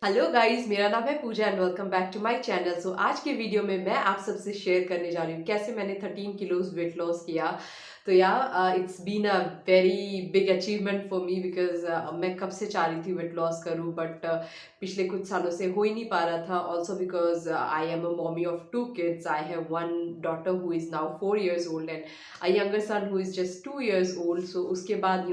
Hello guys, मेरा नाम है Pooja and welcome back to my channel. So आज के वीडियो में मैं आप सबसे शेयर करने जा रही हूँ कैसे मैंने 13 किलोज वेट लॉस किया। तो it's been a very big achievement for me because मैं कब से चाह रही थी वेट लॉस करूँ, बट पिछले कुछ सालों से हो ही नहीं पा रहा था। Also because I am a mommy of 2 kids। I have one daughter who is now 4 years old and a younger son who is just 2 years old। So उसके बाद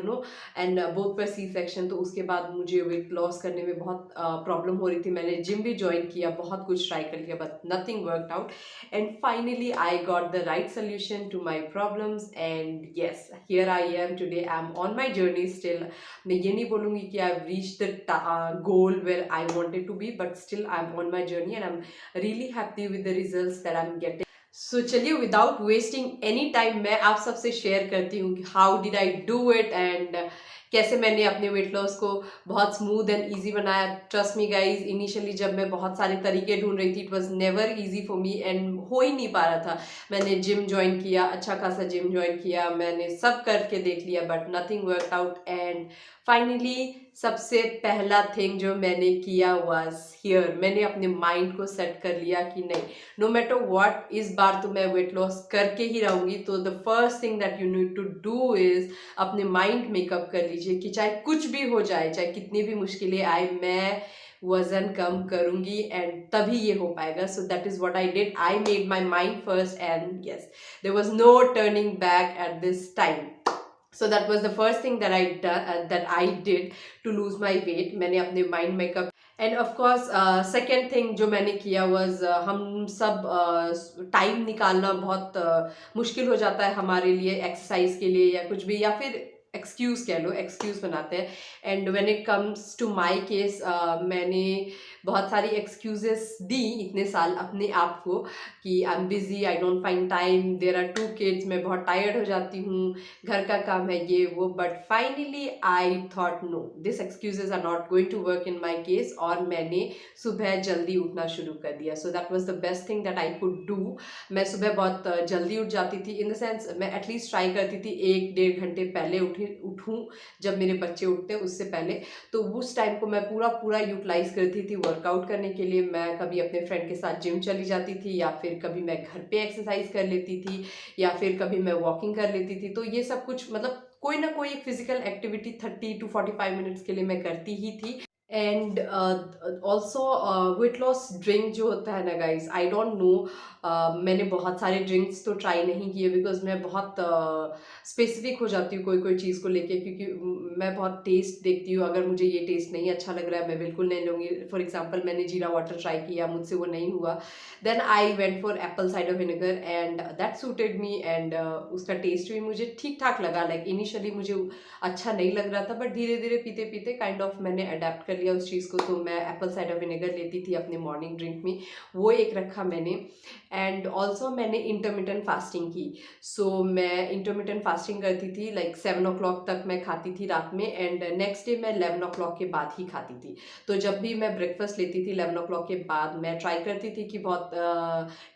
एंड बोथ पर सी सेक्शन, तो उसके बाद मुझे weight loss करने में बहुत प्रॉब्लम हो रही थी। मैंने जिम भी ज्वाइन किया, बहुत कुछ ट्राई कर लिया, but nothing worked out and finally I got the right solution to my problems and yes, here I am today. I am on my journey still. मैं ये नहीं बोलूँगी कि I have reach the goal where I wanted to be, but still I am on my journey and I am really happy with the results that I am getting. So चलिए, without wasting any time मैं आप सबसे share करती हूँ कि how did I do it and कैसे मैंने अपने वेट लॉस को बहुत स्मूथ एंड इजी बनाया। ट्रस्ट मी गाइज, इनिशियली जब मैं बहुत सारे तरीके ढूंढ रही थी, it was never easy for me and हो ही नहीं पा रहा था। मैंने जिम ज्वाइन किया, अच्छा खासा जिम ज्वाइन किया, मैंने सब करके देख लिया, but nothing worked out and finally सबसे पहला थिंग जो मैंने किया वाज हियर। मैंने अपने माइंड को सेट कर लिया कि नहीं, नो मैटर व्हाट, इस बार तो मैं वेट लॉस करके ही रहूंगी। तो the first thing that you need to do is अपने माइंड मेकअप कर लीजिए कि चाहे कुछ भी हो जाए, चाहे कितनी भी मुश्किलें आए, मैं वजन कम करूंगी एंड तभी ये हो पाएगा। So that is what I did. I made my mind first and yes, there was no turning back at this time. So that was the first thing that I did to lose my weight. मैंने अपने mind makeup end of course second thing जो मैंने किया was, हम सब time निकालना बहुत मुश्किल हो जाता है हमारे लिए, एक्सरसाइज के लिए या कुछ भी, या फिर एक्सक्यूज कह लो, एक्सक्यूज बनाते हैं। And when it comes to my case, मैंने बहुत सारी एक्सक्यूजेस दी इतने साल अपने आप को कि I am busy, I don't find time, there are 2 kids, मैं बहुत टायर्ड हो जाती हूँ, घर का काम है, ये वो। But finally I thought no, this excuses are not going to work in my case, और मैंने सुबह जल्दी उठना शुरू कर दिया। So that was the best thing that I could do. मैं सुबह बहुत जल्दी उठ जाती थी, इन द सेंस मैं एटलीस्ट ट्राई करती थी 1-1.5 घंटे पहले उठूँ, जब मेरे बच्चे उठते उससे पहले। तो उस टाइम को मैं पूरा पूरा यूटिलाइज करती थी वर्कआउट करने के लिए। मैं कभी अपने फ्रेंड के साथ जिम चली जाती थी, या फिर कभी मैं घर पे एक्सरसाइज कर लेती थी, या फिर कभी मैं वॉकिंग कर लेती थी। तो ये सब कुछ मतलब कोई ना कोई एक फिजिकल एक्टिविटी 30 to 45 मिनट्स के लिए मैं करती ही थी। And also weight loss drink जो होता है ना गाइस, आई डोंट नो, मैंने बहुत सारे ड्रिंक्स तो ट्राई नहीं किए बिकॉज मैं बहुत स्पेसिफिक हो जाती हूँ कोई कोई चीज़ को लेके, क्योंकि मैं बहुत टेस्ट देखती हूँ। अगर मुझे ये टेस्ट नहीं अच्छा लग रहा है, मैं बिल्कुल नहीं लूँगी। फॉर एग्जाम्पल, मैंने जीरा वाटर ट्राई किया, मुझसे वो नहीं हुआ। Then I went for apple cider vinegar and that suited me and उसका टेस्ट भी मुझे ठीक ठाक लगा। लाइक इनिशियली मुझे अच्छा नहीं लग रहा था, बट धीरे धीरे पीते पीते काइंड ऑफ मैंने अडेप्ट कर लिया उस चीज़ को। तो मैं एप्पल साइडर विनेगर लेती थी अपने मॉर्निंग ड्रिंक में, वो एक रखा मैंने। एंड ऑल्सो मैंने इंटरमिटेंट फास्टिंग की। सो मैं इंटरमिटेंट फास्टिंग करती थी, लाइक 7 o'clock तक मैं खाती थी रात में, एंड नेक्स्ट डे मैं 11 o'clock के बाद ही खाती थी। तो जब भी मैं ब्रेकफास्ट लेती थी 11 o'clock के बाद, मैं ट्राई करती थी कि बहुत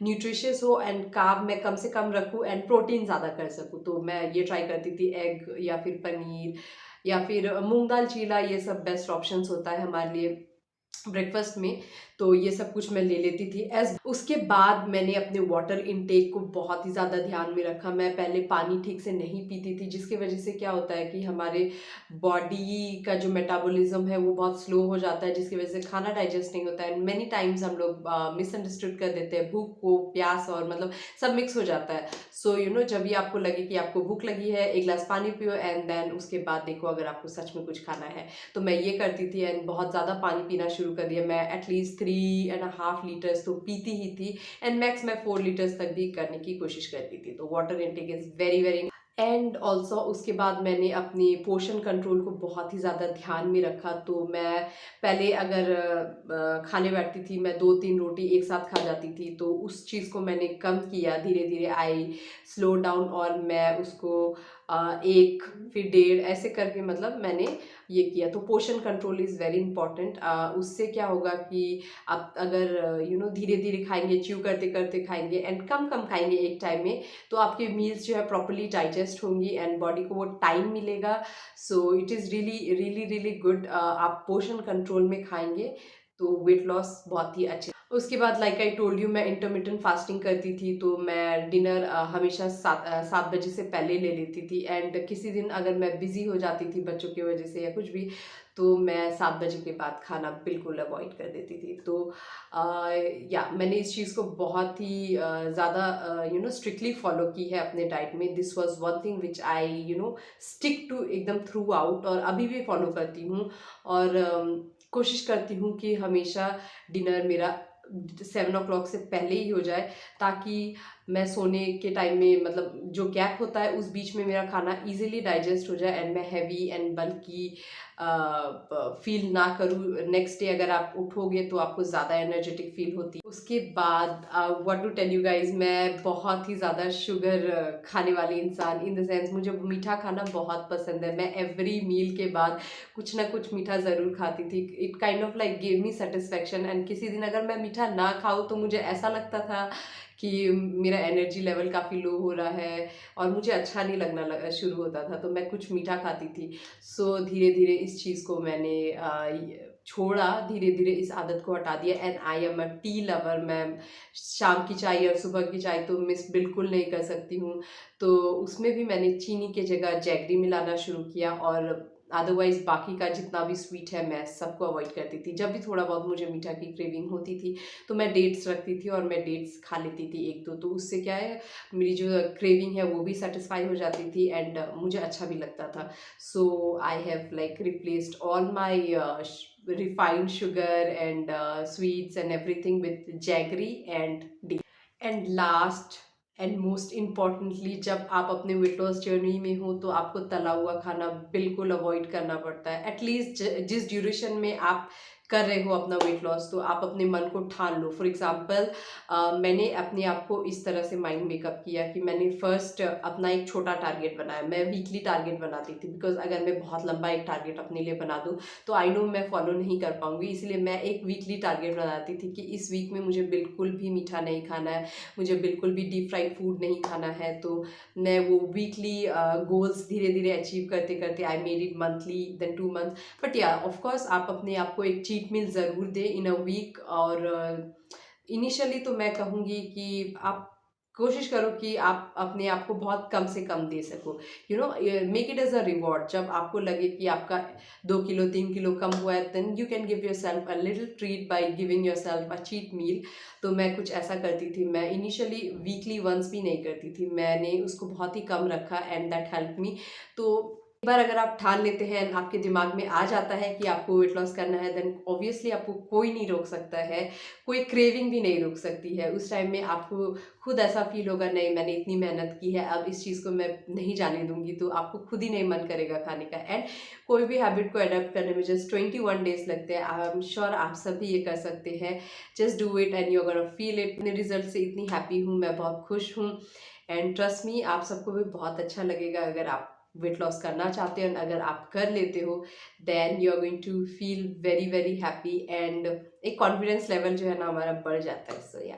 न्यूट्रिशियस हो एंड कार्ब मैं कम से कम रखूँ एंड प्रोटीन ज़्यादा कर सकूँ। तो मैं ये ट्राई करती थी, एग या फिर पनीर या फिर मूंग दाल चीला, ये सब बेस्ट ऑप्शंस होता है हमारे लिए ब्रेकफास्ट में। तो ये सब कुछ मैं ले लेती थी। एज उसके बाद मैंने अपने वाटर इनटेक को बहुत ही ज़्यादा ध्यान में रखा। मैं पहले पानी ठीक से नहीं पीती थी, जिसकी वजह से क्या होता है कि हमारे बॉडी का जो मेटाबॉलिज्म है वो बहुत स्लो हो जाता है, जिसकी वजह से खाना डाइजेस्ट नहीं होता है। मैनी टाइम्स हम लोग मिसअंडरस्टूड कर देते हैं भूख को, प्यास, और मतलब सब मिक्स हो जाता है। सो जब भी आपको लगे कि आपको भूख लगी है, एक गिलास पानी पियो एंड देन उसके बाद देखो अगर आपको सच में कुछ खाना है। तो मैं ये करती थी एंड बहुत ज़्यादा पानी पीना शुरू कर दिया। मैं एटलीस्ट 3.5 लीटर्स तो पीती ही थी, एंड मैक्स मैं 4 लीटर्स तक भी करने की कोशिश करती थी। तो water intake is very very. And also उसके बाद मैंने अपनी पोर्शन कंट्रोल को बहुत ही ज़्यादा ध्यान में रखा। तो मैं पहले अगर खाने बैठती थी, मैं 2-3 रोटी एक साथ खा जाती थी। तो उस चीज़ को मैंने कम किया, धीरे धीरे आई स्लो डाउन, और मैं उसको 1 फिर 1.5 ऐसे करके मतलब मैंने ये किया। तो portion control is very important. उससे क्या होगा कि आप अगर धीरे धीरे खाएंगे, च्यू करते करते खाएंगे एंड कम कम खाएंगे एक टाइम में, तो आपके मील्स जो है प्रॉपरली डाइजेस्ट होंगी एंड बॉडी को वो टाइम मिलेगा। So it is really really really good. आप पोर्शन कंट्रोल में खाएंगे तो वेट लॉस बहुत ही अच्छी। उसके बाद लाइक आई टोल्ड यू, मैं इंटरमिटेंट फास्टिंग करती थी, तो मैं डिनर हमेशा 7 बजे से पहले ले लेती थी। एंड किसी दिन अगर मैं बिज़ी हो जाती थी बच्चों की वजह से या कुछ भी, तो मैं 7 बजे के बाद खाना बिल्कुल अवॉइड कर देती थी। तो या मैंने इस चीज़ को बहुत ही ज़्यादा स्ट्रिक्टली फॉलो की है अपने डाइट में। This was one thing which I stick to एकदम थ्रू आउट, और अभी भी फॉलो करती हूँ। और कोशिश करती हूँ कि हमेशा डिनर मेरा 7 o'clock से पहले ही हो जाए, ताकि मैं सोने के टाइम में, मतलब जो गैप होता है उस बीच में मेरा खाना इजीली डाइजेस्ट हो जाए एंड मैं हैवी एंड बल्कि फील ना करूँ। नेक्स्ट डे अगर आप उठोगे तो आपको ज़्यादा एनर्जेटिक फील होती है। उसके बाद what to tell you guys, मैं बहुत ही ज़्यादा शुगर खाने वाली इंसान, इन द सेंस मुझे मीठा खाना बहुत पसंद है। मैं एवरी मील के बाद कुछ ना कुछ मीठा ज़रूर खाती थी। It kind of like give me satisfaction. And किसी दिन अगर मैं मीठा ना खाऊँ तो मुझे ऐसा लगता था कि मेरा एनर्जी लेवल काफ़ी लो हो रहा है और मुझे अच्छा नहीं लगना शुरू होता था, तो मैं कुछ मीठा खाती थी। सो धीरे धीरे इस चीज़ को मैंने छोड़ा, धीरे धीरे इस आदत को हटा दिया। And I am a tea lover. मैं शाम की चाय और सुबह की चाय तो मिस बिल्कुल नहीं कर सकती हूँ। तो उसमें भी मैंने चीनी की जगह जैगरी मिलाना शुरू किया, और अदरवाइज़ बाकी का जितना भी स्वीट है मैं सबको अवॉइड करती थी। जब भी थोड़ा बहुत मुझे मीठा की क्रेविंग होती थी तो मैं डेट्स रखती थी और मैं डेट्स खा लेती थी 1-2। तो उससे क्या है, मेरी जो क्रेविंग है वो भी सेटिस्फाई हो जाती थी एंड मुझे अच्छा भी लगता था। So I have like replaced all my refined sugar and sweets and everything with jaggery and date. And last and most importantly, जब आप अपने वेट लॉस जर्नी में हो तो आपको तला हुआ खाना बिल्कुल अवॉइड करना पड़ता है। एटलीस्ट जिस ड्यूरेशन में आप कर रहे हो अपना वेट लॉस, तो आप अपने मन को ठान लो। फॉर एग्जाम्पल, मैंने अपने आप को इस तरह से माइंड मेकअप किया कि मैंने फर्स्ट अपना एक छोटा टारगेट बनाया। मैं वीकली टारगेट बनाती थी, बिकॉज अगर मैं बहुत लंबा एक टारगेट अपने लिए बना दूँ तो आई नो मैं फॉलो नहीं कर पाऊंगी। इसलिए मैं एक वीकली टारगेट बनाती थी कि इस वीक में मुझे बिल्कुल भी मीठा नहीं खाना है, मुझे बिल्कुल भी डीप फ्राइड फूड नहीं खाना है। तो मैं वो वीकली गोल्स धीरे धीरे अचीव करते करते I made it monthly, then 2 months। But yeah of course आप अपने आप को एक चीट मील ज़रूर दें इन अ वीक। और इनिशियली तो मैं कहूँगी कि आप कोशिश करो कि आप अपने आप को बहुत कम से कम दे सको। Make it as a reward. जब आपको लगे कि आपका 2 किलो 3 किलो कम हुआ है, then you can give yourself a little treat by giving yourself a cheat meal. तो मैं कुछ ऐसा करती थी। मैं इनिशियली वीकली वंस भी नहीं करती थी, मैंने उसको बहुत ही कम रखा एंड दैट हेल्प मी। तो एक बार अगर आप ठान लेते हैं, आपके दिमाग में आ जाता है कि आपको वेट लॉस करना है, देन ऑब्वियसली आपको कोई नहीं रोक सकता है, कोई क्रेविंग भी नहीं रोक सकती है। उस टाइम में आपको खुद ऐसा फील होगा, नहीं मैंने इतनी मेहनत की है, अब इस चीज़ को मैं नहीं जाने दूंगी, तो आपको खुद ही नहीं मन करेगा खाने का। एंड कोई भी हैबिट को अडॉप्ट करने में जस्ट 21 days लगते हैं। आई एम श्योर आप सभी ये कर सकते हैं। Just do it and you are gonna feel it. अपने रिजल्ट से इतनी हैप्पी हूँ, मैं बहुत खुश हूँ। एंड ट्रस्ट मी, आप सबको भी बहुत अच्छा लगेगा अगर आप वेट लॉस करना चाहते हो। अगर आप कर लेते हो, then you are going to feel very very happy and एक कॉन्फिडेंस लेवल जो है ना हमारा बढ़ जाता है। So yeah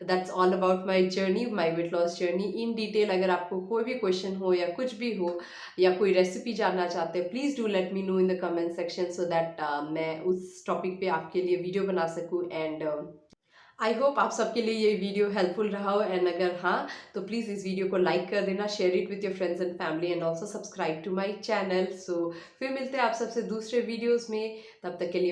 that's all about my journey, my weight loss journey in detail. अगर आपको कोई भी क्वेश्चन हो या कुछ भी हो या कोई रेसिपी जानना चाहते हैं, please do let me know in the comment section, so that मैं उस टॉपिक पे आपके लिए वीडियो बना सकूँ। एंड आई होप आप सबके लिए ये वीडियो हेल्पफुल रहा हो। एंड अगर हाँ, तो प्लीज़ इस वीडियो को लाइक कर देना, share it with your friends and family, and also subscribe to my channel. So फिर मिलते हैं आप सबसे दूसरे वीडियोज़ में, तब तक के लिए